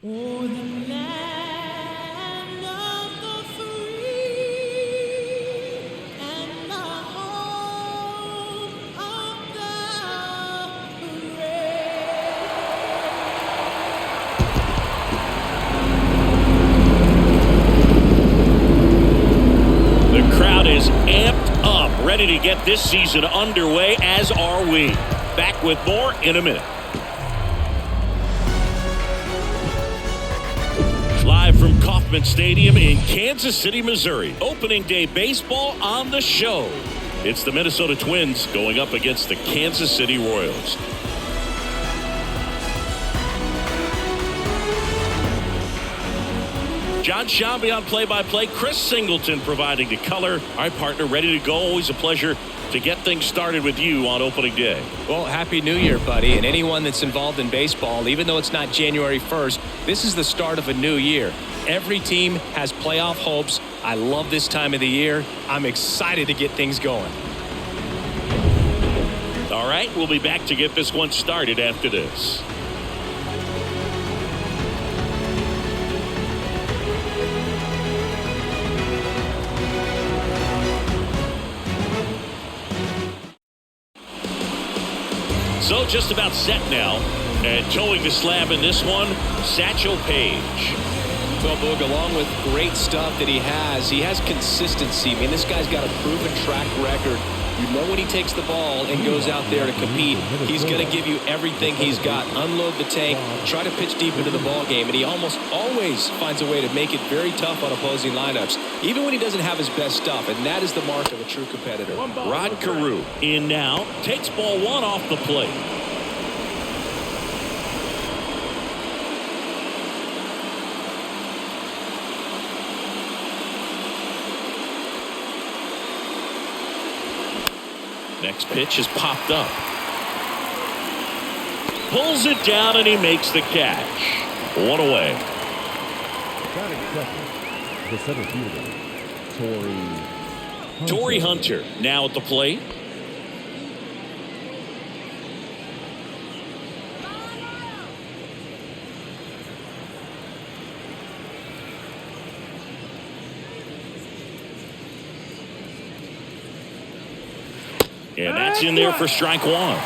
Oh, the land of the free and the home of the brave. The crowd is amped up, ready to get this season underway, as are we. Back with more in a minute. Live from Kauffman Stadium in Kansas City, Missouri. Opening day baseball on the show. It's the Minnesota Twins going up against the Kansas City Royals. John Shambi on play-by-play. Chris Singleton providing the color. Our partner ready to go. Always a pleasure to get things started with you on opening day. Well, Happy New Year, buddy. And anyone that's involved in baseball, even though it's not January 1st, this is the start of a new year. Every team has playoff hopes. I love this time of the year. I'm excited to get things going. All right, we'll be back to get this one started after this. So just about set now, and towing the slab in this one, Satchel Paige. Well, Boog, along with great stuff that he has consistency. I mean, this guy's got a proven track record. You know when he takes the ball and goes out there to compete, he's going to give you everything he's got. Unload the tank, try to pitch deep into the ball game, and he almost always finds a way to make it very tough on opposing lineups, even when he doesn't have his best stuff, and that is the mark of a true competitor. Rod Carew in now, takes ball one off the plate. Next pitch is popped up. Pulls it down and he makes the catch. One away. The center fielder, Torrey Hunter now at the plate. And that's in there for strike one.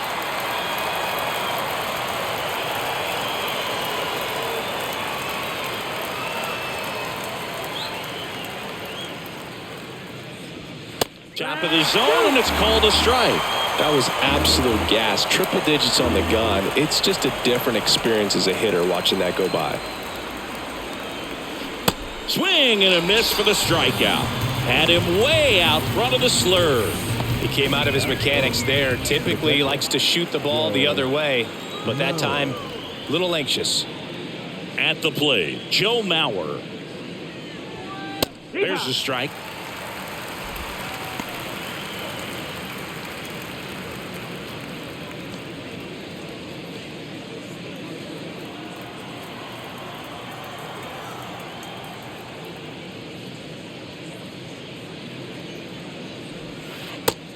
Top of the zone, and it's called a strike. That was absolute gas. Triple digits on the gun. It's just a different experience as a hitter watching that go by. Swing and a miss for the strikeout. Had him way out front of the slur. He came out of his mechanics there. Typically likes to shoot the ball the other way, but that time a little anxious. At the plate, Joe Mauer. There's the strike.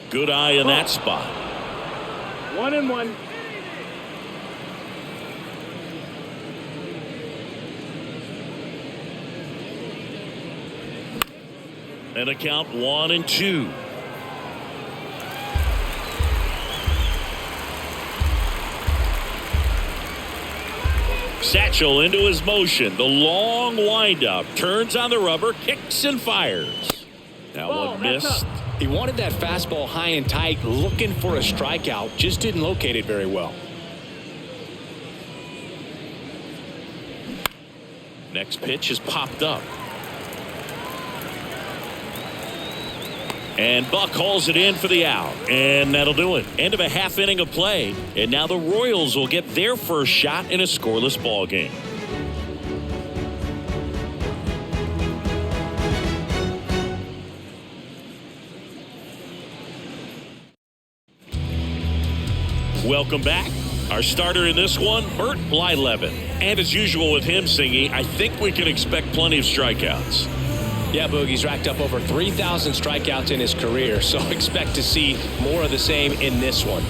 Good eye in that spot. 1-1. And a count 1-2. Satchel into his motion. The long windup. Turns on the rubber. Kicks and fires. That one missed. He wanted that fastball high and tight, looking for a strikeout. Just didn't locate it very well. Next pitch is popped up. And Buck hauls it in for the out. And that'll do it. End of a half inning of play. And now the Royals will get their first shot in a scoreless ball game. Welcome back. Our starter in this one, Bert Blyleven. And as usual with him singing, I think we can expect plenty of strikeouts. Yeah, Boogie's racked up over 3,000 strikeouts in his career, so expect to see more of the same in this one.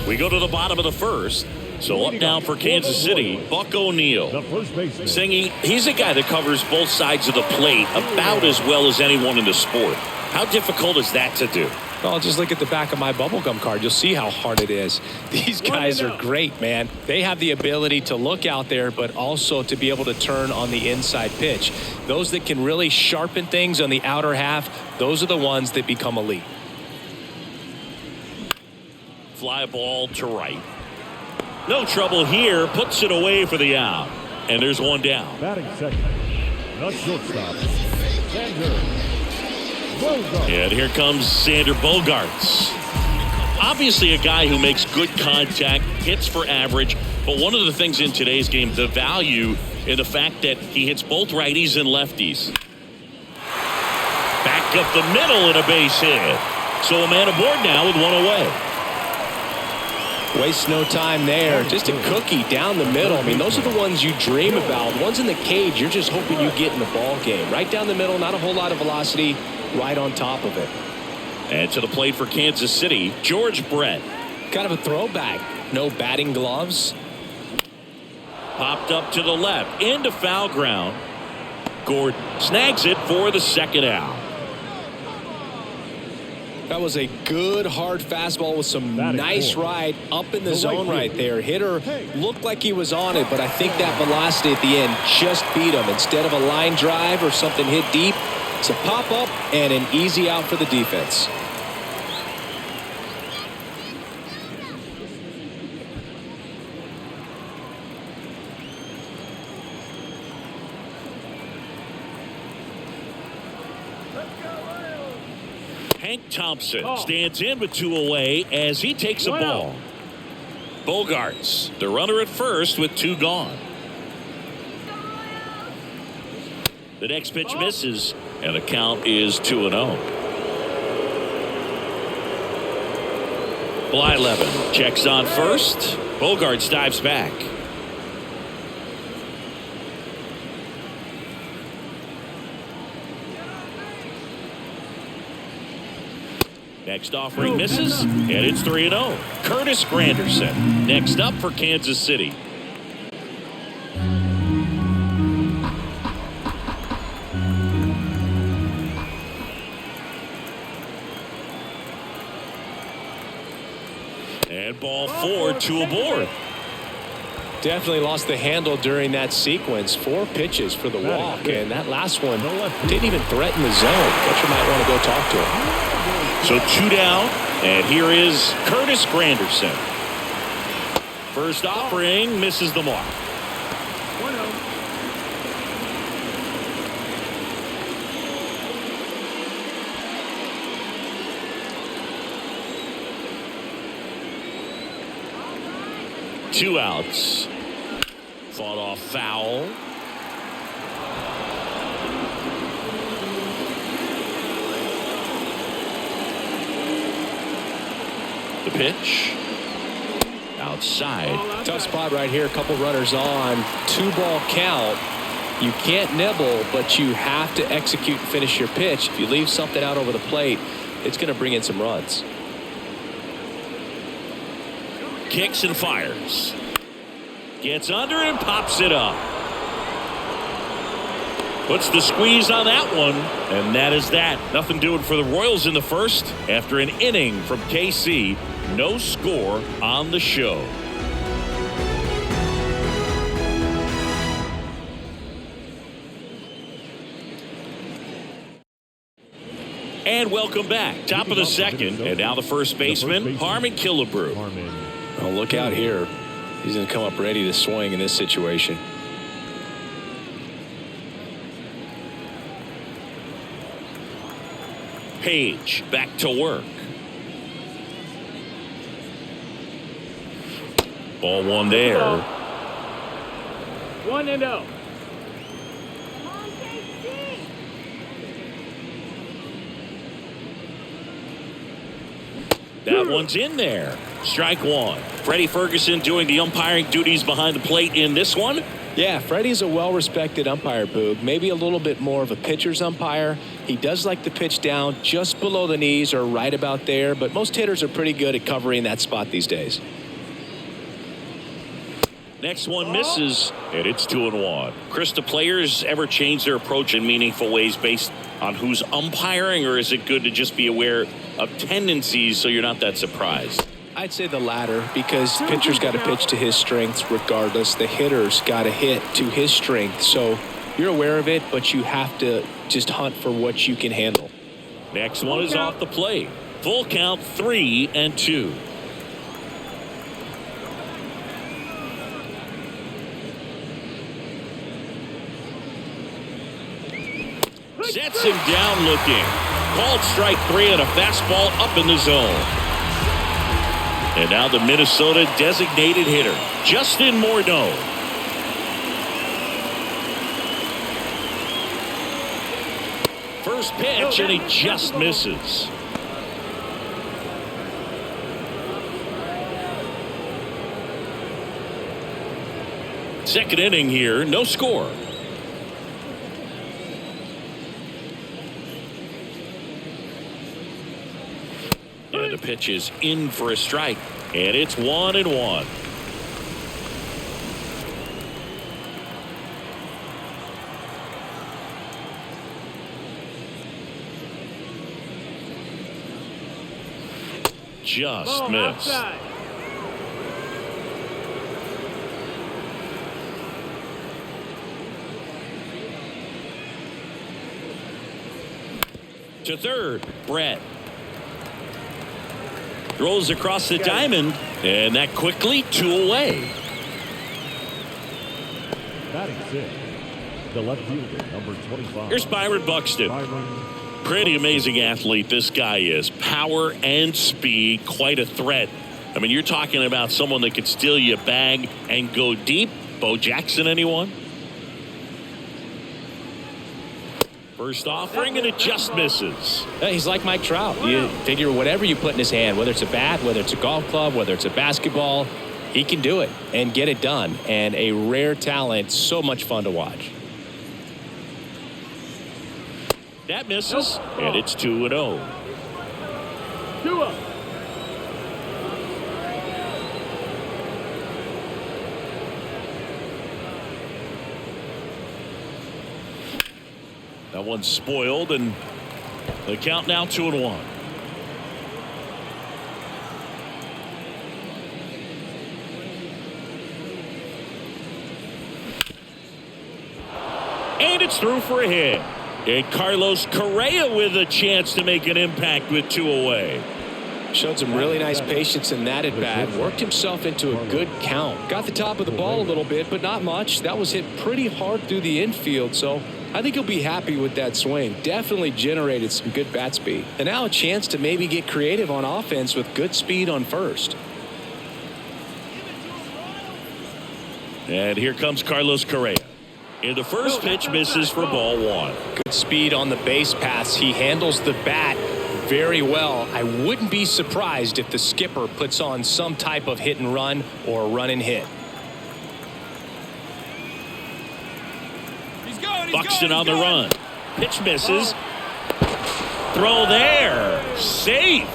We go to the bottom of the first. So up now for Kansas City, Buck O'Neil. The first baseman. Singy, he's a guy that covers both sides of the plate about as well as anyone in the sport. How difficult is that to do? Well, just look at the back of my bubblegum card. You'll see how hard it is. These guys are great, man. They have the ability to look out there, but also to be able to turn on the inside pitch. Those that can really sharpen things on the outer half, those are the ones that become elite. Fly ball to right. No trouble here. Puts it away for the out. And there's one down. Batting second. The shortstop. Sander Bogarts. And here comes Sander Bogarts. Obviously a guy who makes good contact, hits for average. But one of the things in today's game, the value in the fact that he hits both righties and lefties. Back up the middle and a base hit. So a man aboard now with one away. Waste no time there. Just a cookie down the middle. I mean, those are the ones you dream about. Ones in the cage, you're just hoping you get in the ball game. Right down the middle, not a whole lot of velocity, right on top of it. And to the plate for Kansas City, George Brett. Kind of a throwback. No batting gloves. Popped up to the left, into foul ground. Gordon snags it for the second out. That was a good hard fastball with some nice ride up in the zone right there. Hitter looked like he was on it, but I think that velocity at the end just beat him. Instead of a line drive or something hit deep, it's a pop up and an easy out for the defense. Hank Thompson stands in with two away as he takes a ball. Bogarts, the runner at first with two gone. The next pitch misses, and the count is 2-0. Blyleven checks on first. Bogarts dives back. Next offering misses, and it's 3-0. Curtis Granderson next up for Kansas City. And ball 4, 2 aboard. Definitely lost the handle during that sequence. 4 pitches for the walk, and that last one didn't even threaten the zone. Catcher might want to go talk to him. So 2 down, and here is Curtis Granderson. First offering misses the mark. 1-0. Two outs. Fought off foul. The pitch. Outside. Tough spot right here. A couple runners on. 2-ball count. You can't nibble, but you have to execute and finish your pitch. If you leave something out over the plate, it's going to bring in some runs. Kicks and fires. Gets under and pops it up. Puts the squeeze on that one, and that is that. Nothing doing for the Royals in the first. After an inning from KC, no score on the show. And welcome back. Top of the second, and now the first baseman, Harmon Killebrew. Oh, look out here. He's going to come up ready to swing in this situation. Paige back to work. Ball 1 there. 1-0. That one's in there. Strike 1. Freddie Ferguson doing the umpiring duties behind the plate in this one. Yeah, Freddie's a well-respected umpire, Boog. Maybe a little bit more of a pitcher's umpire. He does like to pitch down just below the knees or right about there, but most hitters are pretty good at covering that spot these days. Next one misses, and it's 2-1. Chris, do players ever change their approach in meaningful ways based on who's umpiring, or is it good to just be aware of tendencies so you're not that surprised? I'd say the latter, because pitcher's got to pitch to his strengths regardless. The hitter's got to hit to his strength. So you're aware of it, but you have to just hunt for what you can handle. Next one is off the plate. Full count, 3-2. Sets him down looking. Called strike 3 and a fastball up in the zone. And now the Minnesota designated hitter, Justin Morneau. First pitch, and he just misses. Second inning here, no score. And the pitch is in for a strike, and it's 1-1. Just missed. Outside. To third, Brett. Throws across the diamond, and that quickly 2 away. Batting 6, the left fielder, number 25. Here's Byron Buxton. Byron Pretty amazing athlete this guy is. Power and speed, quite a threat. I mean, you're talking about someone that could steal you a bag and go deep. Bo Jackson, anyone? First offering, and it just misses. He's like Mike Trout. You figure whatever you put in his hand, whether it's a bat, whether it's a golf club, whether it's a basketball, he can do it and get it done. And a rare talent, so much fun to watch. That misses, and it's 2-0. 2-0. That one's spoiled, and the count now 2-1. And it's through for a hit. And Carlos Correa with a chance to make an impact with 2 away. Showed some really nice patience in that at bat. Worked himself into a good count. Got the top of the ball a little bit, but not much. That was hit pretty hard through the infield, so I think he'll be happy with that swing. Definitely generated some good bat speed. And now a chance to maybe get creative on offense with good speed on first. And here comes Carlos Correa. And the first pitch misses for ball 1. Good speed on the base paths. He handles the bat very well. I wouldn't be surprised if the skipper puts on some type of hit and run or run and hit. Buxton on the run. Pitch misses. Throw there. Safe.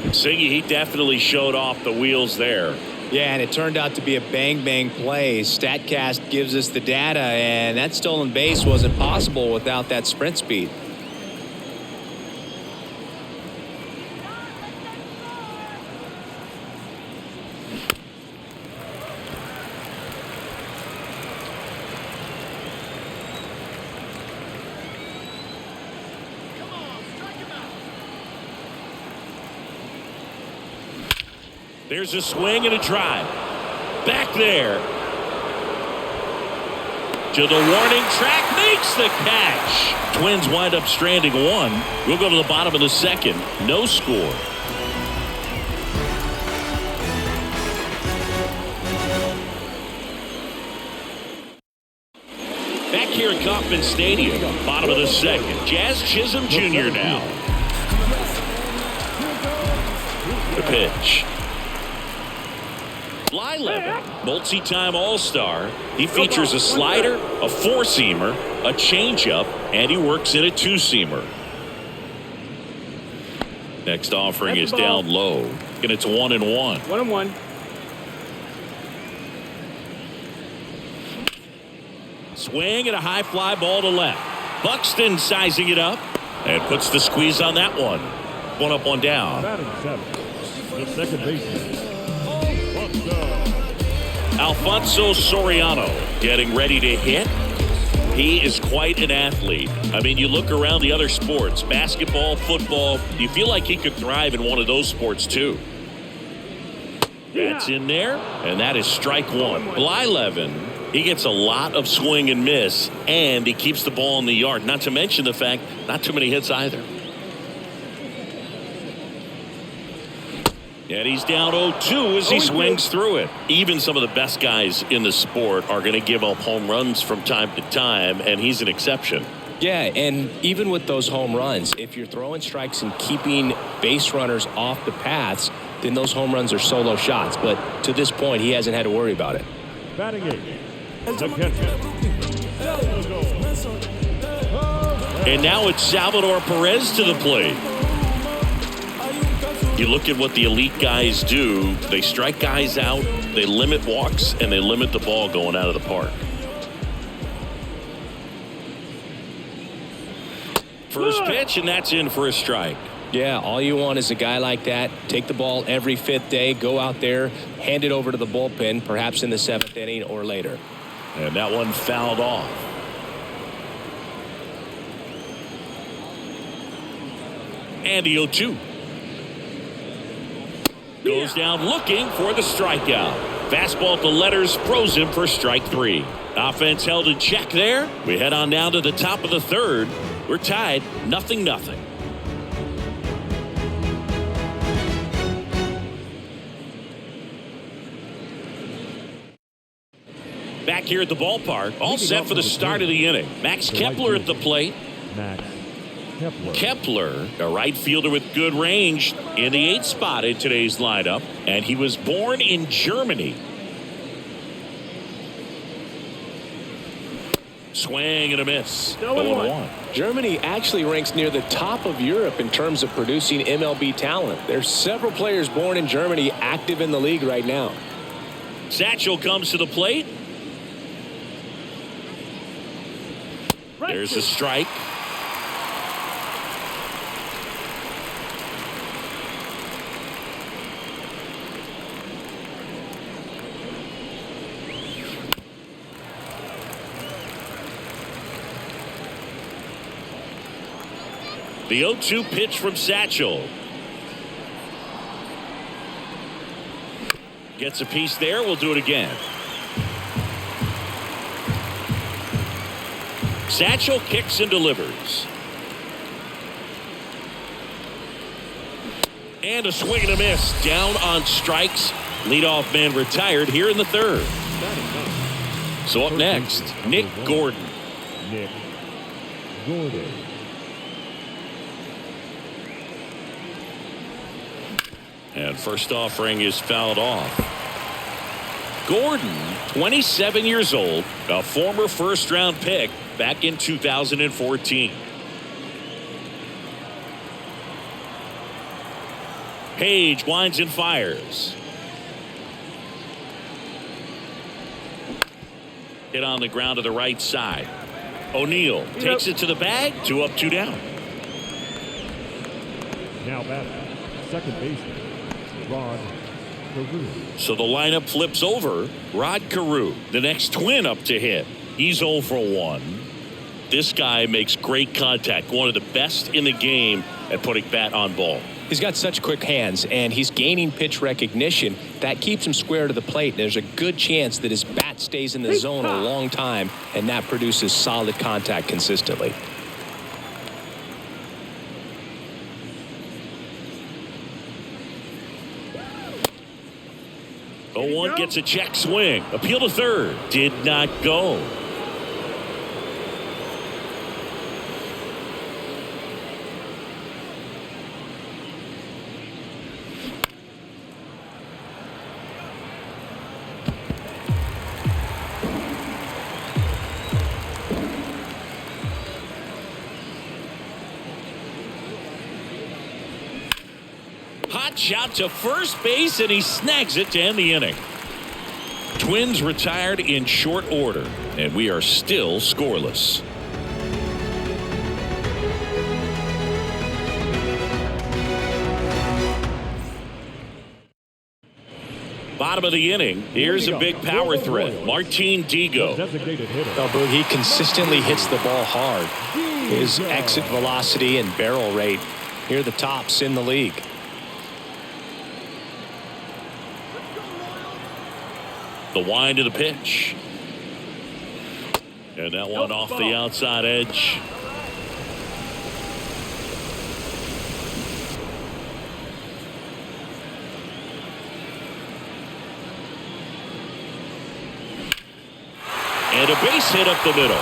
Siggy, he definitely showed off the wheels there. Yeah, and it turned out to be a bang-bang play. StatCast gives us the data, and that stolen base wasn't possible without that sprint speed. There's a swing and a drive. Back there. To the warning track, makes the catch. Twins wind up stranding 1. We'll go to the bottom of the second. No score. Back here at Kauffman Stadium, bottom of the second. Jazz Chisholm Jr. now. The pitch. Blyleven, multi-time All-Star. He features a slider, a four-seamer, a changeup, and he works in a two-seamer. Next offering is down low, and it's 1-1. 1-1. Swing and a high fly ball to left. Buxton sizing it up and puts the squeeze on that one. One up, one down. Batting seven, the second baseman, Alfonso Soriano getting ready to hit. He is quite an athlete. I mean, you look around the other sports, basketball, football, you feel like he could thrive in one of those sports too. That's in there, and that is strike one. Blyleven, he gets a lot of swing and miss, and he keeps the ball in the yard. Not to mention the fact, not too many hits either. And he's down 0-2 as he swings through it. Even some of the best guys in the sport are going to give up home runs from time to time, and he's an exception. Yeah, and even with those home runs, if you're throwing strikes and keeping base runners off the paths, then those home runs are solo shots. But to this point, he hasn't had to worry about it. batting eight, the catcher. And now it's Salvador Perez to the plate. You look at what the elite guys do. They strike guys out, they limit walks, and they limit the ball going out of the park. First pitch, and that's in for a strike. Yeah, all you want is a guy like that. Take the ball every fifth day, go out there, hand it over to the bullpen, perhaps in the seventh inning or later. And that one fouled off. And the 0-2. Goes down looking for the strikeout. Fastball to letters, throws him for strike three. Offense held in check there. We head on down to the top of the third. We're tied 0-0. Back here at the ballpark, all set for the start of the inning. Max Kepler at the plate. Max Kepler. Kepler, a right fielder with good range, in the 8th spot in today's lineup, and he was born in Germany. Swing and a miss. 0-1. Germany actually ranks near the top of Europe in terms of producing MLB talent. There's several players born in Germany active in the league right now. Satchel comes to the plate. There's a strike. The 0-2 pitch from Satchel. Gets a piece there. We'll do it again. Satchel kicks and delivers. And a swing and a miss. Down on strikes. Leadoff man retired here in the third. So up next, Nick Gordon. Nick Gordon. And first offering is fouled off. Gordon, 27 years old, a former first-round pick back in 2014. Paige winds and fires. Hit on the ground to the right side. O'Neill takes it to the bag. 2 up, 2 down. Now batting second baseman, Rod Carew. So the lineup flips over. Rod Carew, the next twin up to hit. He's 0 for 1. This guy makes great contact. One of the best in the game at putting bat on ball. He's got such quick hands, and he's gaining pitch recognition. That keeps him square to the plate. There's a good chance that his bat stays in the zone a long time, and that produces solid contact consistently. 0-1 gets a check swing. Appeal to third. Did not go. pitch out to first base, and he snags it to end the inning. Twins retired in short order, and we are still scoreless. Bottom of the inning, here's a big power threat. Martin Digo. Oh, Boog, he consistently hits the ball hard. His exit velocity and barrel rate, here are the tops in the league. The wind of the pitch. And that one off the outside edge. And a base hit up the middle.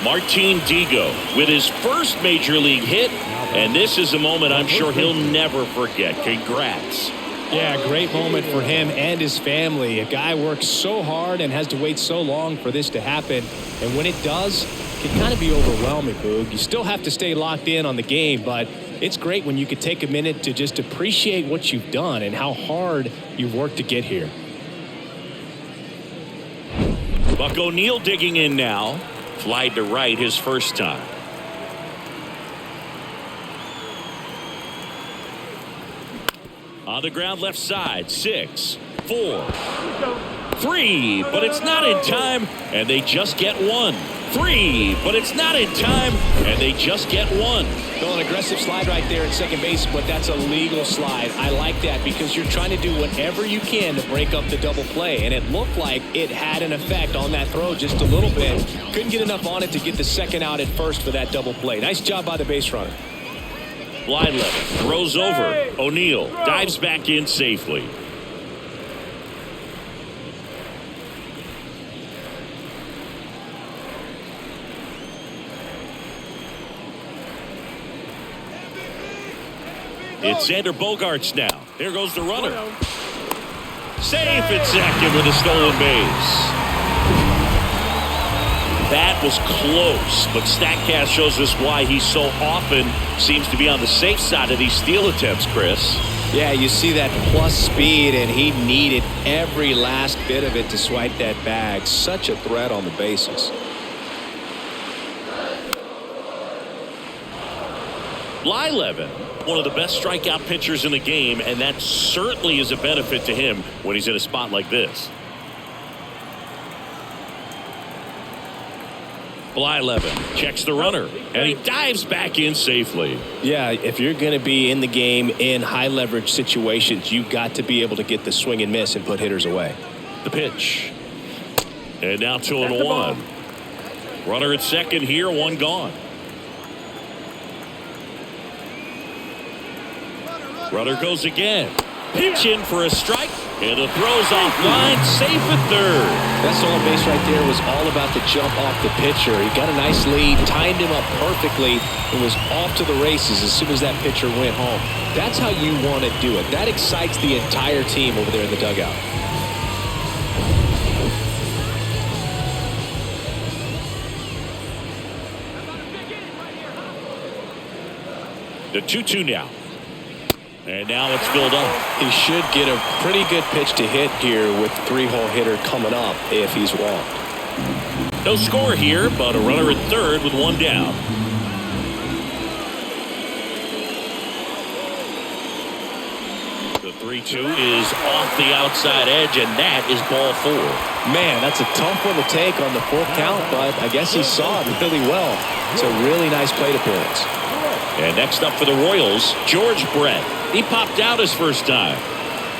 Martin Digo with his first major league hit, and this is a moment I'm sure he'll never forget. Congrats. Yeah, great moment for him and his family. A guy works so hard and has to wait so long for this to happen, and when it does, it can kind of be overwhelming, Boog. You still have to stay locked in on the game, but it's great when you could take a minute to just appreciate what you've done and how hard you've worked to get here. Buck O'Neil digging in now. Flied to right his first time. On the ground left side, 6, 4, 3, but it's not in time, and they just get 1. 3, but it's not in time, and they just get 1. Well, an aggressive slide right there at second base, but that's a legal slide. I like that because you're trying to do whatever you can to break up the double play, and it looked like it had an effect on that throw just a little bit. Couldn't get enough on it to get the second out at first for that double play. Nice job by the base runner. Blyleven throws over. O'Neil dives back in safely. It's Xander Bogaerts now. Here goes the runner. Safe at second with a stolen base. That was close, but StatCast shows us why he so often seems to be on the safe side of these steal attempts, Chris. Yeah, you see that plus speed, and he needed every last bit of it to swipe that bag. Such a threat on the bases. Blyleven, one of the best strikeout pitchers in the game, and that certainly is a benefit to him when he's in a spot like this. Blyleven checks the runner, and he dives back in safely. Yeah, if you're going to be in the game in high leverage situations, you've got to be able to get the swing and miss and put hitters away. The pitch. And now 2-1. Runner at second here, one gone. Runner goes again. Pitch in for a strike. And the throw's offline, safe at third. That stolen base right there was all about the jump off the pitcher. He got a nice lead, timed him up perfectly, and was off to the races as soon as that pitcher went home. That's how you want to do it. That excites the entire team over there in the dugout. The 2-2 now. And now it's filled up. He should get a pretty good pitch to hit here with the three-hole hitter coming up if he's walked. No score here, but a runner at third with one down. The 3-2 is off the outside edge, and that is ball 4. Man, that's a tough one to take on the full count, but I guess he saw it really well. It's a really nice plate appearance. And next up for the Royals, George Brett. He popped out his first time.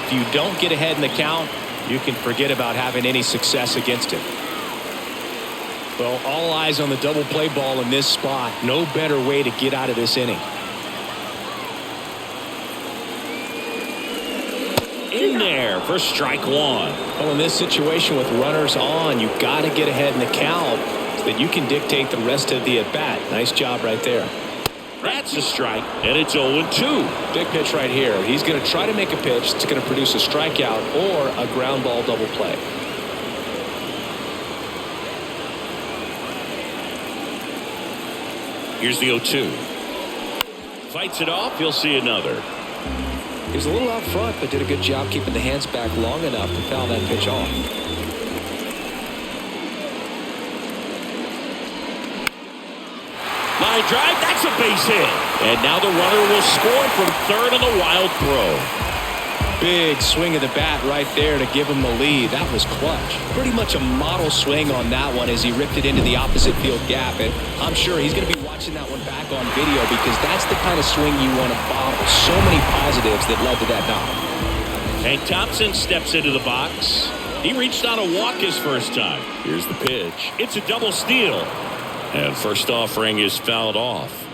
If you don't get ahead in the count, you can forget about having any success against him. Well, all eyes on the double play ball in this spot. No better way to get out of this inning. In there for strike 1. Well, in this situation with runners on, you've got to get ahead in the count so that you can dictate the rest of the at-bat. Nice job right there. That's a strike, and it's 0-2. Big pitch right here. He's going to try to make a pitch that's going to produce a strikeout or a ground ball double play. Here's the 0-2. Fights it off. He'll see another. He was a little out front, but did a good job keeping the hands back long enough to foul that pitch off. Line drive, that's a base hit. And now the runner will score from third on the wild throw. Big swing of the bat right there to give him the lead. That was clutch. Pretty much a model swing on that one as he ripped it into the opposite field gap. And I'm sure he's going to be watching that one back on video because that's the kind of swing you want to bottle. So many positives that led to that knock. Hank Thompson steps into the box. He reached on a walk his first time. Here's the pitch. It's a double steal. And first offering is fouled off.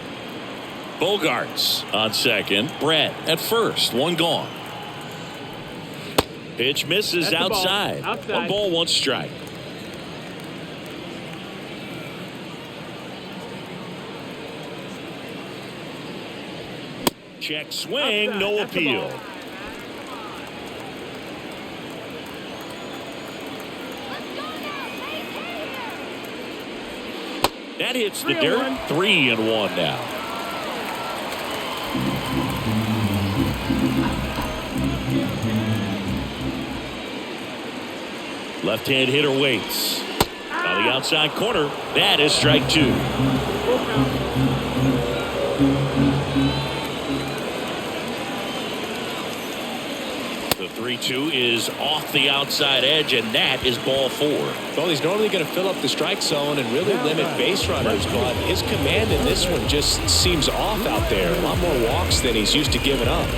Bogarts on second. Brett at first. One gone. Pitch misses outside. 1 ball, 1 strike. Check swing, no appeal. That hits the dirt. 3-1 now. Left-hand hitter waits. On the outside corner. That is strike 2. The 3-2 is off the outside edge, and that is ball 4. Well, he's normally going to fill up the strike zone and really limit base runners, but his command in this one just seems off out there. A lot more walks than he's used to giving up.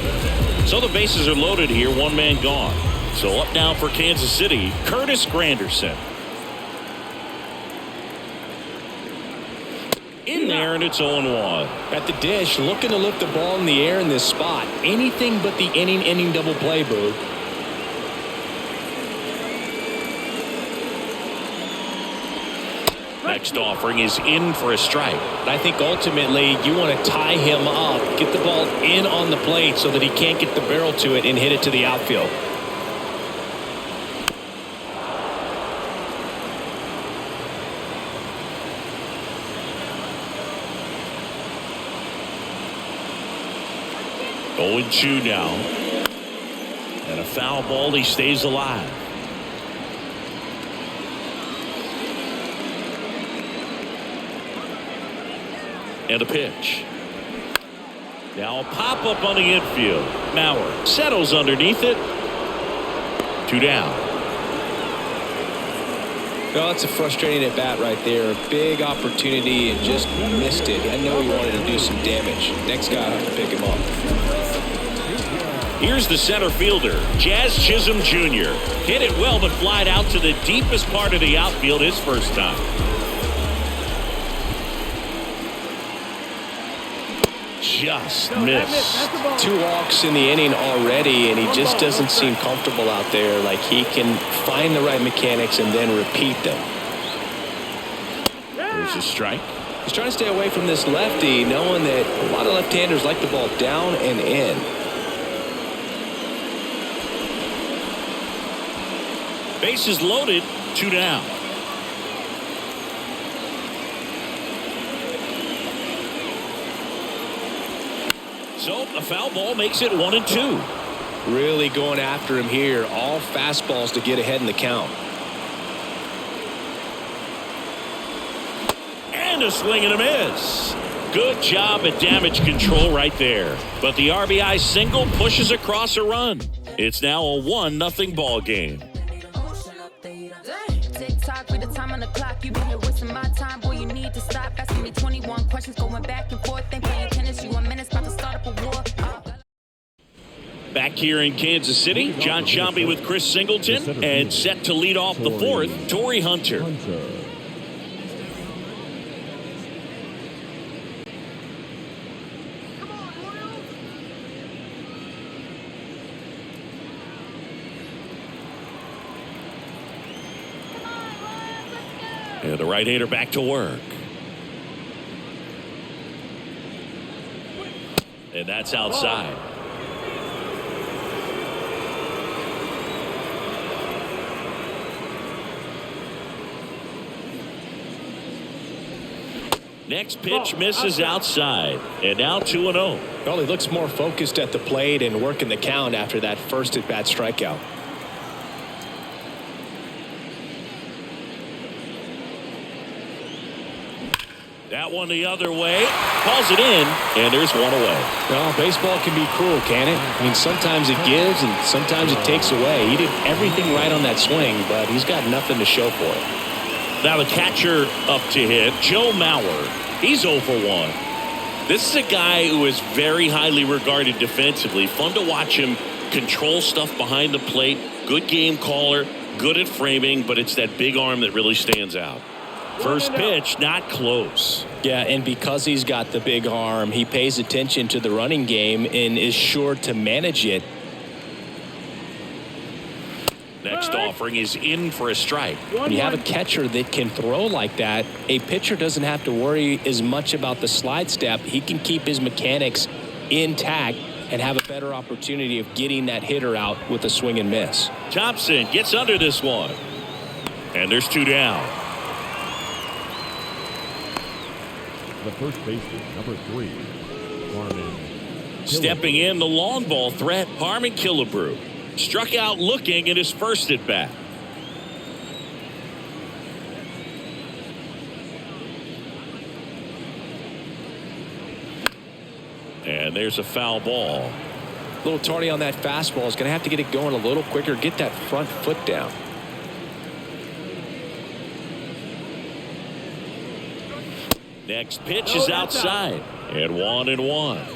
So the bases are loaded here. 1 man gone. So up now for Kansas City, Curtis Granderson. In there, and it's 0-1. At the dish, looking to lift the ball in the air in this spot. Anything but the inning double play, Boo. Next offering is in for a strike. I think ultimately you want to tie him up, get the ball in on the plate so that he can't get the barrel to it and hit it to the outfield. Oh, 0-2 now. And a foul ball. He stays alive. And a pitch. Now a pop-up on the infield. Mauer settles underneath it. 2 down. Well, that's a frustrating at bat right there. A big opportunity and just missed it. I know he wanted to do some damage. Next guy will have to pick him up. Here's the center fielder, Jazz Chisholm Jr. Hit it well, but flied out to the deepest part of the outfield his first time. Just missed. 2 walks in the inning already, and he just doesn't seem comfortable out there. Like he can find the right mechanics and then repeat them. There's a strike. He's trying to stay away from this lefty, knowing that a lot of left-handers like the ball down and in. Bases loaded, 2 down. So a foul ball makes it 1-2. Really going after him here. All fastballs to get ahead in the count. And a swing and a miss. Good job at damage control right there. But the RBI single pushes across a run. It's now a 1-0 ball game. Tick-tock, read the time on the clock. You been here wasting my time. Boy, you need to stop asking me 21 questions, going back and forth. Ain't playing tennis. You 1 minute, about to start up a war. Back here in Kansas City, John Sciambi with Chris Singleton, and set to lead off the 4th, Torrey Hunter. And the right-hander back to work. And that's outside. Next pitch misses outside. And now 2-0. Well, he looks more focused at the plate and working the count after that first at-bat strikeout. That one the other way. Calls it in, and there's one away. Well, baseball can be cruel, can it? I mean, sometimes it gives and sometimes it takes away. He did everything right on that swing, but he's got nothing to show for it. Now the catcher up to hit, Joe Mauer. He's 0 for 1. This is a guy who is very highly regarded defensively. Fun to watch him control stuff behind the plate. Good game caller, good at framing, but it's that big arm that really stands out. First pitch, not close. Yeah, and because he's got the big arm, he pays attention to the running game and is sure to manage it. Next offering is in for a strike. When you have a catcher that can throw like that, a pitcher doesn't have to worry as much about the slide step. He can keep his mechanics intact and have a better opportunity of getting that hitter out with a swing and miss. Thompson gets under this one. And there's 2 down. The first baseman, number 3, Harmon. Stepping in, the long ball threat, Harmon Killebrew. Struck out looking in his first at bat. And there's a foul ball. A little tardy on that fastball. Is going to have to get it going a little quicker. Get that front foot down. Next pitch is outside. And 1-1.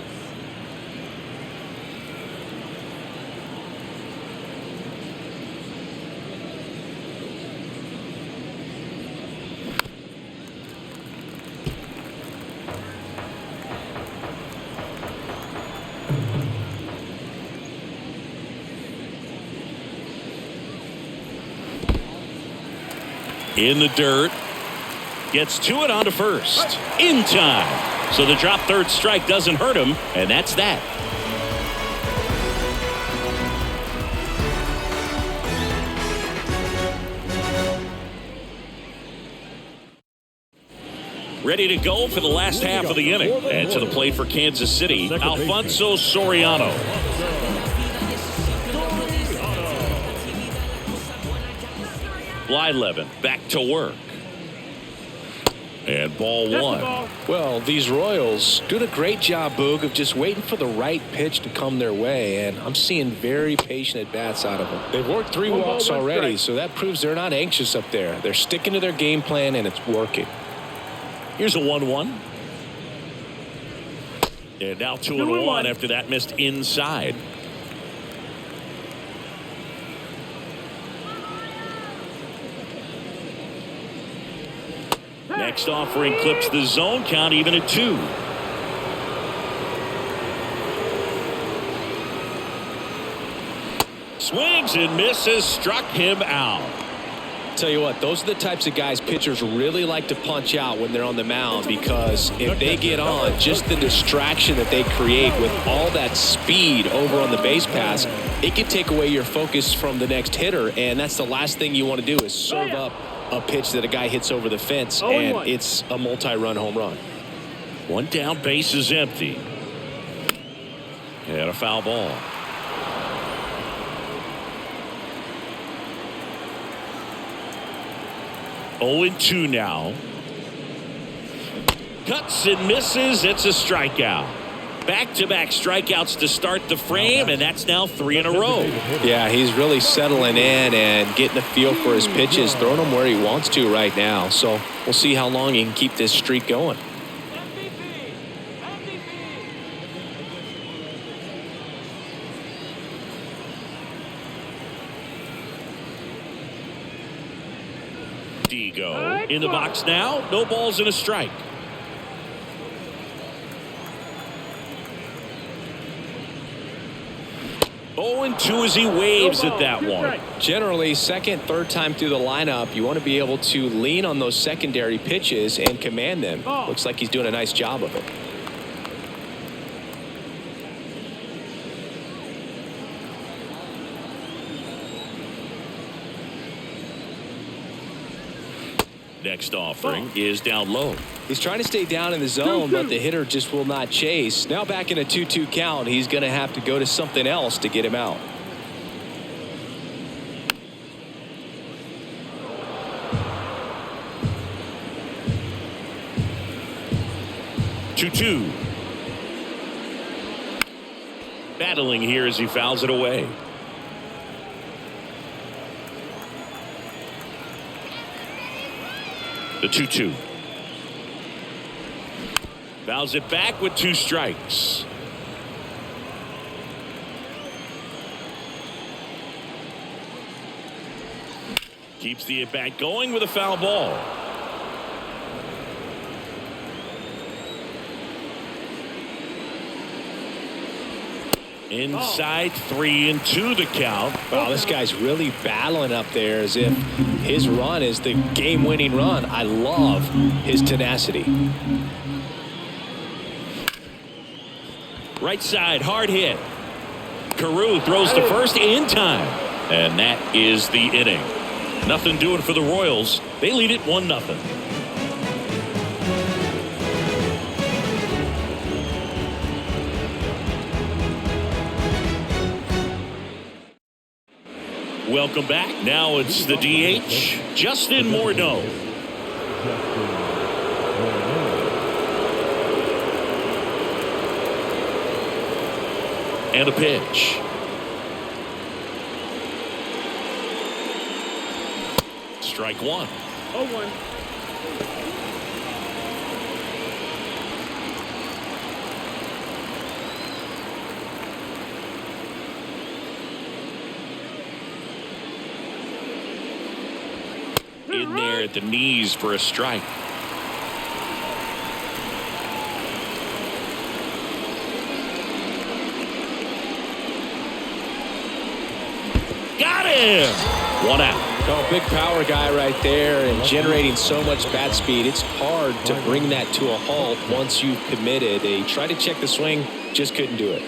In the dirt. Gets to it onto first. In time. So the drop third strike doesn't hurt him, and that's that. Ready to go for the last half of the inning. And to the plate for Kansas City, Alfonso Soriano. Blyleven back to work. And ball 1. Well, these Royals doing a great job, Boog, of just waiting for the right pitch to come their way, and I'm seeing very patient at-bats out of them. They've worked 3 walks already, so that proves they're not anxious up there. They're sticking to their game plan, and it's working. Here's a 1-1. And now 2-1 after that missed inside. Next offering clips the zone count even at 2. Swings and misses, struck him out. Tell you what, those are the types of guys pitchers really like to punch out when they're on the mound, because if they get on, just the distraction that they create with all that speed over on the base pass, it can take away your focus from the next hitter, and that's the last thing you want to do is serve up a pitch that a guy hits over the fence, and it's a multi-run home run. 1 down, base is empty. And a foul ball. Oh, 2 now. Cuts and misses. It's a strikeout. Back-to-back strikeouts to start the frame, and that's now 3 in a row. Yeah, he's really settling in and getting a feel for his pitches, throwing them where he wants to right now. So we'll see how long he can keep this streak going. Digo in the box now. No balls and a strike. 0-2 as he waves at that one. Generally, second, third time through the lineup, you want to be able to lean on those secondary pitches and command them. Looks like he's doing a nice job of it. Next offering is down low. He's trying to stay down in the zone, but the hitter just will not chase. Now back in a 2-2 count, he's going to have to go to something else to get him out. Two. Battling here as he fouls it away. The 2-2. Fouls it back with 2 strikes. Keeps the at-bat going with a foul ball. Inside 3-2 the count. Wow, this guy's really battling up there as if his run is the game-winning run. I love his tenacity. Right side, hard hit. Carew throws to first in time. And that is the inning. Nothing doing for the Royals. They lead it 1-0. Welcome back. Now it's the DH, Justin Morneau. And a pitch. Strike 1. 0-1. In there at the knees for a strike. Got him! 1 out. Oh, big power guy right there and generating so much bat speed. It's hard to bring that to a halt once you've committed. They tried to check the swing, just couldn't do it.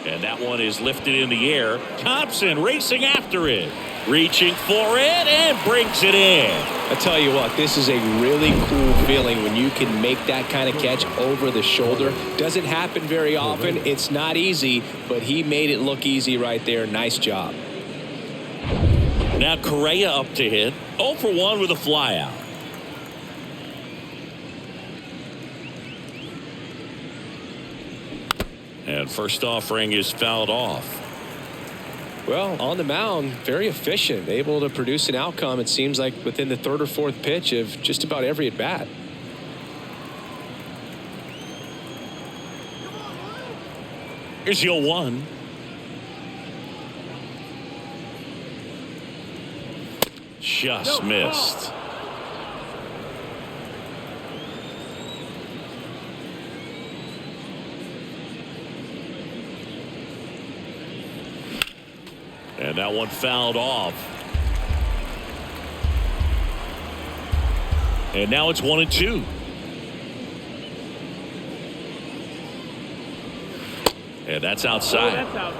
And that one is lifted in the air. Thompson racing after it. Reaching for it and brings it in. I tell you what, this is a really cool feeling when you can make that kind of catch over the shoulder. Doesn't happen very often. It's not easy, but he made it look easy right there. Nice job. Now Correa up to hit. 0 for 1 with a flyout. And first offering is fouled off. Well, on the mound, very efficient, able to produce an outcome, it seems like, within the 3rd or 4th pitch of just about every at-bat. Here's your 1. Just missed. And that one fouled off. And now it's 1-2. And that's outside. That's out.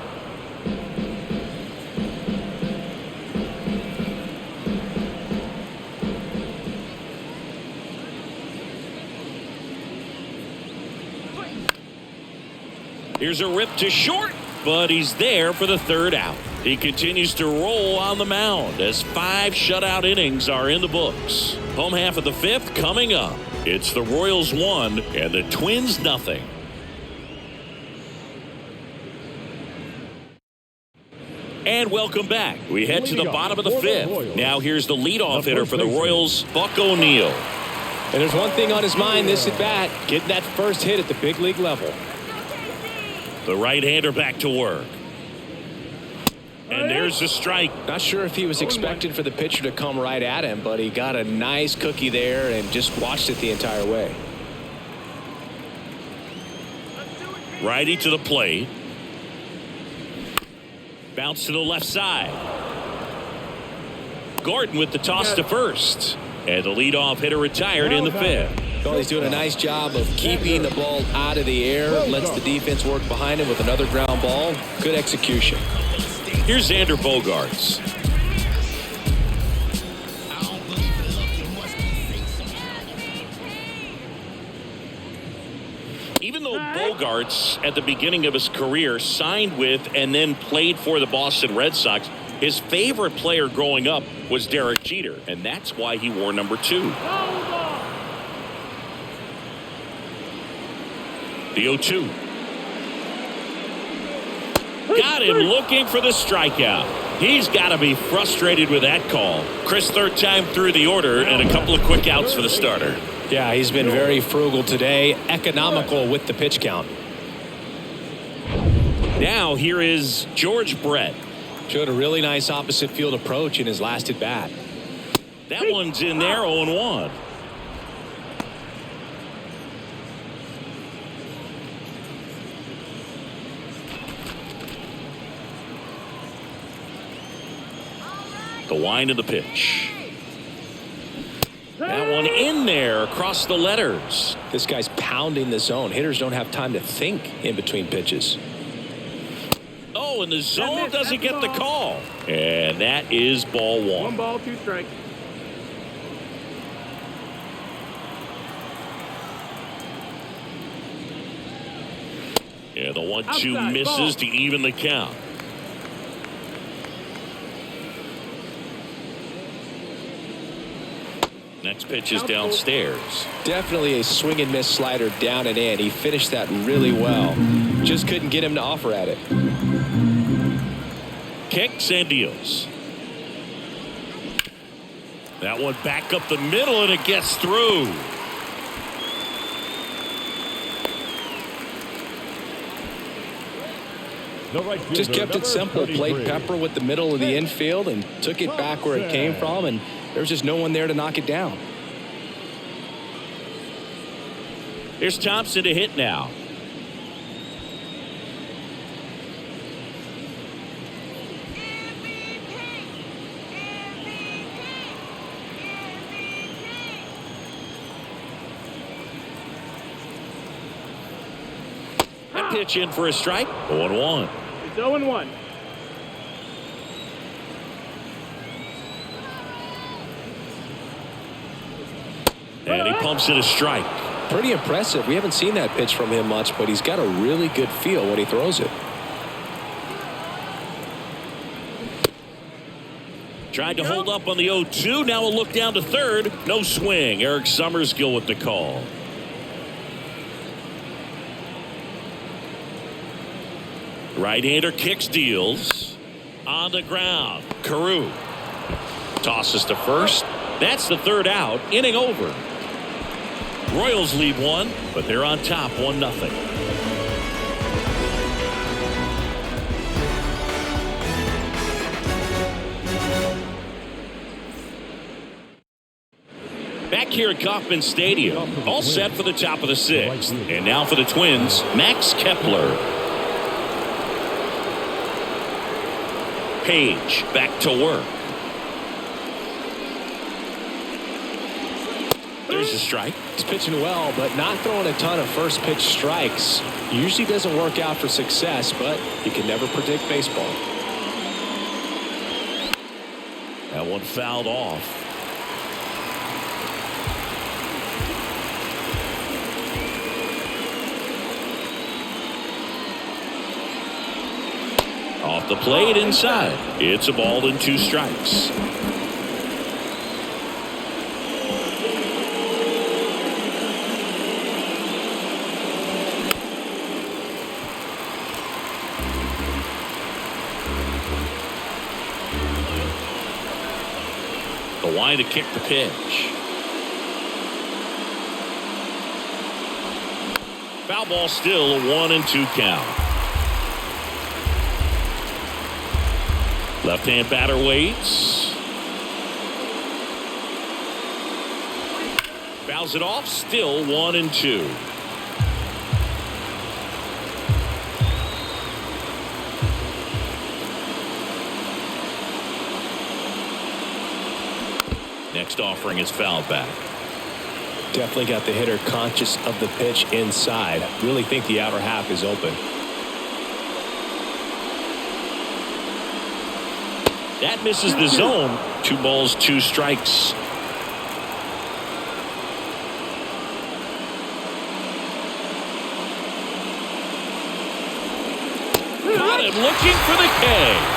Here's a rip to short, but he's there for the 3rd out. He continues to roll on the mound as 5 shutout innings are in the books. Home half of the 5th coming up. It's the Royals 1 and the Twins 0. And welcome back. We head to the bottom of the 5th. Now here's the leadoff hitter for the Royals, Buck O'Neil. And there's one thing on his mind this at bat, getting that first hit at the big league level. The right-hander back to work. And there's the strike. Not sure if he was expecting for the pitcher to come right at him, but he got a nice cookie there and just watched it the entire way. Righty to the plate. Bounce to the left side. Gordon with the toss to first. And the leadoff hitter retired in the 5th. Well, he's doing a nice job of keeping the ball out of the air, lets the defense work behind him with another ground ball. Good execution. Here's Xander Bogaerts. Even though Bogaerts, at the beginning of his career, signed with and then played for the Boston Red Sox, his favorite player growing up was Derek Jeter, and that's why he wore number 2. The 0-2. Got him looking for the strikeout. He's got to be frustrated with that call. Chris, third time through the order and a couple of quick outs for the starter. Yeah, he's been very frugal today, economical with the pitch count. Now here is George Brett. Showed a really nice opposite field approach in his last at bat. That one's in there, 0-1. The wind of the pitch. That one in there across the letters. This guy's pounding the zone. Hitters don't have time to think in between pitches. Oh, and the zone doesn't get the call. And that is ball 1. 1 ball, 2 strikes. Yeah, the 1-2 misses to even the count. Next pitch is downstairs. Definitely a swing and miss slider down and in. He finished that really well. Just couldn't get him to offer at it. Kicks and deals. That one back up the middle and it gets through. Just kept it simple. Played pepper with the middle of the infield and took it back where it came from, and there's just no one there to knock it down. Here's Thompson to hit now. That pitch in for a strike. 0-1. It's 0-1. And he pumps in a strike. Pretty impressive. We haven't seen that pitch from him much, but he's got a really good feel when he throws it. Tried to hold up on the 0-2. Now a look down to third. No swing. Eric Summerskill with the call. Right-hander kicks, deals. On the ground. Carew tosses to first. That's the third out. Inning over. Royals lead 1, but they're on top 1-0. Back here at Kauffman Stadium, all set for the top of the 6th. And now for the Twins, Max Kepler. Paige back to work. There's a strike. He's pitching well, but not throwing a ton of first pitch strikes. Usually doesn't work out for success, but you can never predict baseball. That one fouled off. Off the plate inside. It's a ball and 2 strikes. The line to kick the pitch. Foul ball still, a 1-2 count. Left-hand batter waits. Fouls it off, still 1-2. Next offering is fouled back. Definitely got the hitter conscious of the pitch inside. Really think the outer half is open. That misses the zone. 2 balls, 2 strikes. Got him looking for the K.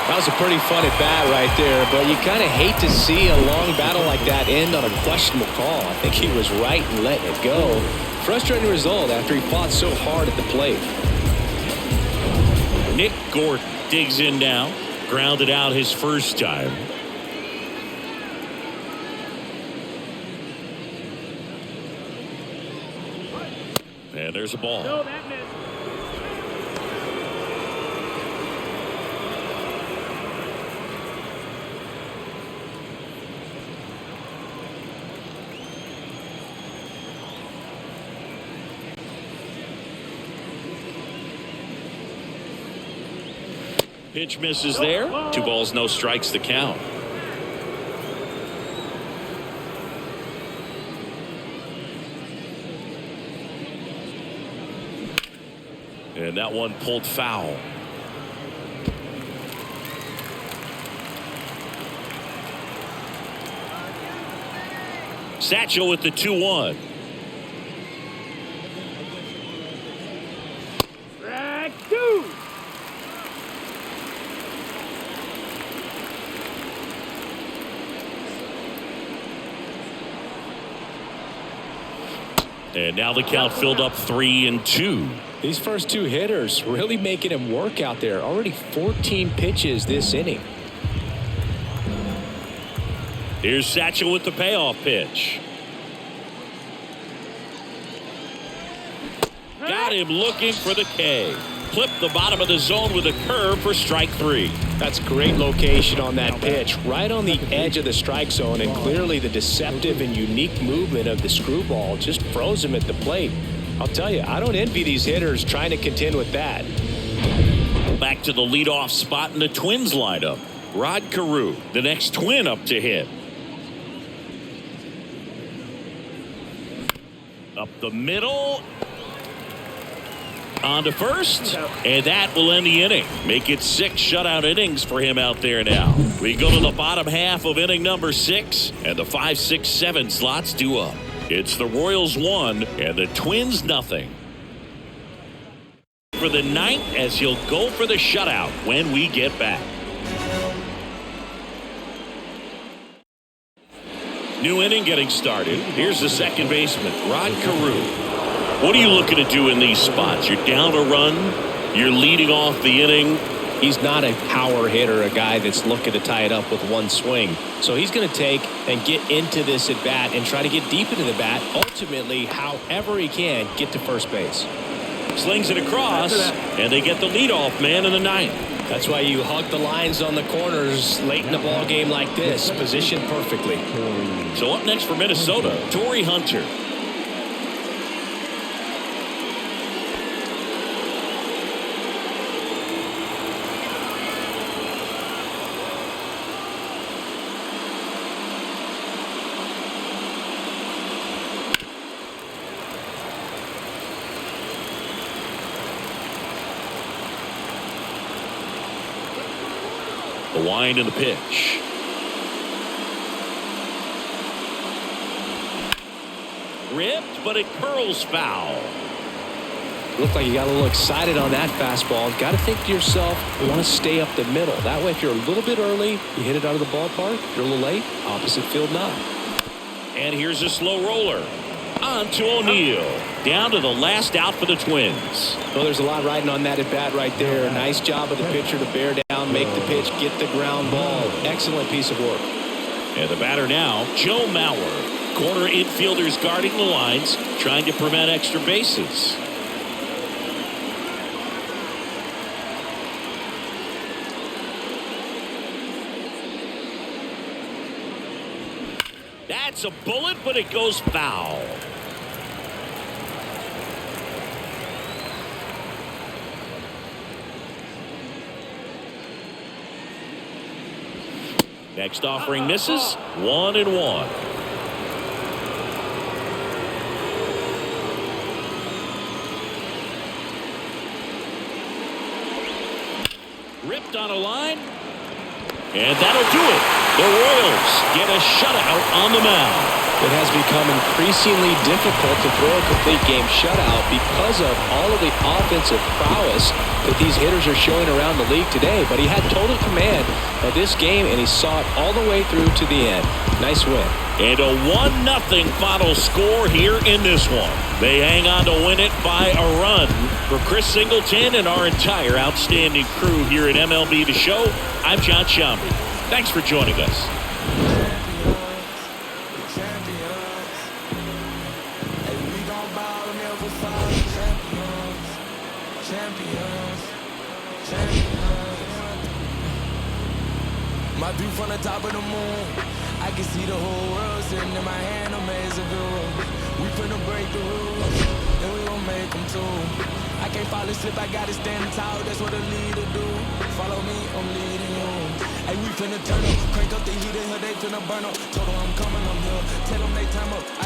That was a pretty fun at bat right there, but you kind of hate to see a long battle like that end on a questionable call. I think he was right in letting it go. Frustrating result after he fought so hard at the plate. Nick Gordon digs in now. Grounded out his first time. And there's a ball. No, that missed. Pitch misses there. 2 balls, no strikes, the count. And that one pulled foul. Satchel with the 2-1. Strike 2. And now the count filled up 3-2. These first 2 hitters really making him work out there. Already 14 pitches this inning. Here's Satchel with the payoff pitch. Got him looking for the K. Clipped the bottom of the zone with a curve for strike 3. That's great location on that pitch. Right on the edge of the strike zone, and clearly the deceptive and unique movement of the screwball just froze him at the plate. I'll tell you, I don't envy these hitters trying to contend with that. Back to the leadoff spot in the Twins lineup. Rod Carew, the next Twin up to hit. Up the middle. On to first, and that will end the inning. Make it 6 shutout innings for him out there now. We go to the bottom half of inning number 6, and the 5, 6, 7 slots due up. It's the Royals 1 and the Twins nothing. For the 9th, as he'll go for the shutout when we get back. New inning getting started. Here's the second baseman, Rod Carew. What are you looking to do in these spots? You're down a run. You're leading off the inning. He's not a power hitter, a guy that's looking to tie it up with one swing. So he's going to take and get into this at bat and try to get deep into the bat. Ultimately, however he can, get to first base. Slings it across, and they get the leadoff man in the 9th. That's why you hug the lines on the corners late in a ball game like this. Positioned perfectly. So up next for Minnesota, Torrey Hunter. The wind and the pitch. Ripped, but it curls foul. Looked like you got a little excited on that fastball. Got to think to yourself, you want to stay up the middle. That way, if you're a little bit early, you hit it out of the ballpark. If you're a little late, opposite field knock. And here's a slow roller. On to O'Neill. Down to the last out for the Twins. Well, there's a lot riding on that at bat right there. Nice job of the pitcher to bear down, make the pitch, get the ground ball. Excellent piece of work. And the batter now, Joe Mauer. Corner infielders guarding the lines, trying to prevent extra bases. That's a bullet, but it goes foul. Next offering misses. 1-1. Ripped on a line. And that'll do it. The Royals get a shutout on the mound. It has become increasingly difficult to throw a complete game shutout because of all of the offensive prowess that these hitters are showing around the league today. But he had total command of this game, and he saw it all the way through to the end. Nice win. And a 1-0 final score here in this one. They hang on to win it by a run. For Chris Singleton and our entire outstanding crew here at MLB The Show, I'm John Shambi. Thanks for joining us. My view from the top of the moon, I can see the whole world sitting in my hand, amazing view. We finna break the rules, and we gon' make them too. I can't fall asleep, I gotta stand tall, that's what a leader do. Follow me, I'm leading you. Hey, we finna turn up, crank up the heat in here, they finna burn up. Told them I'm coming, I'm here, tell them they time up.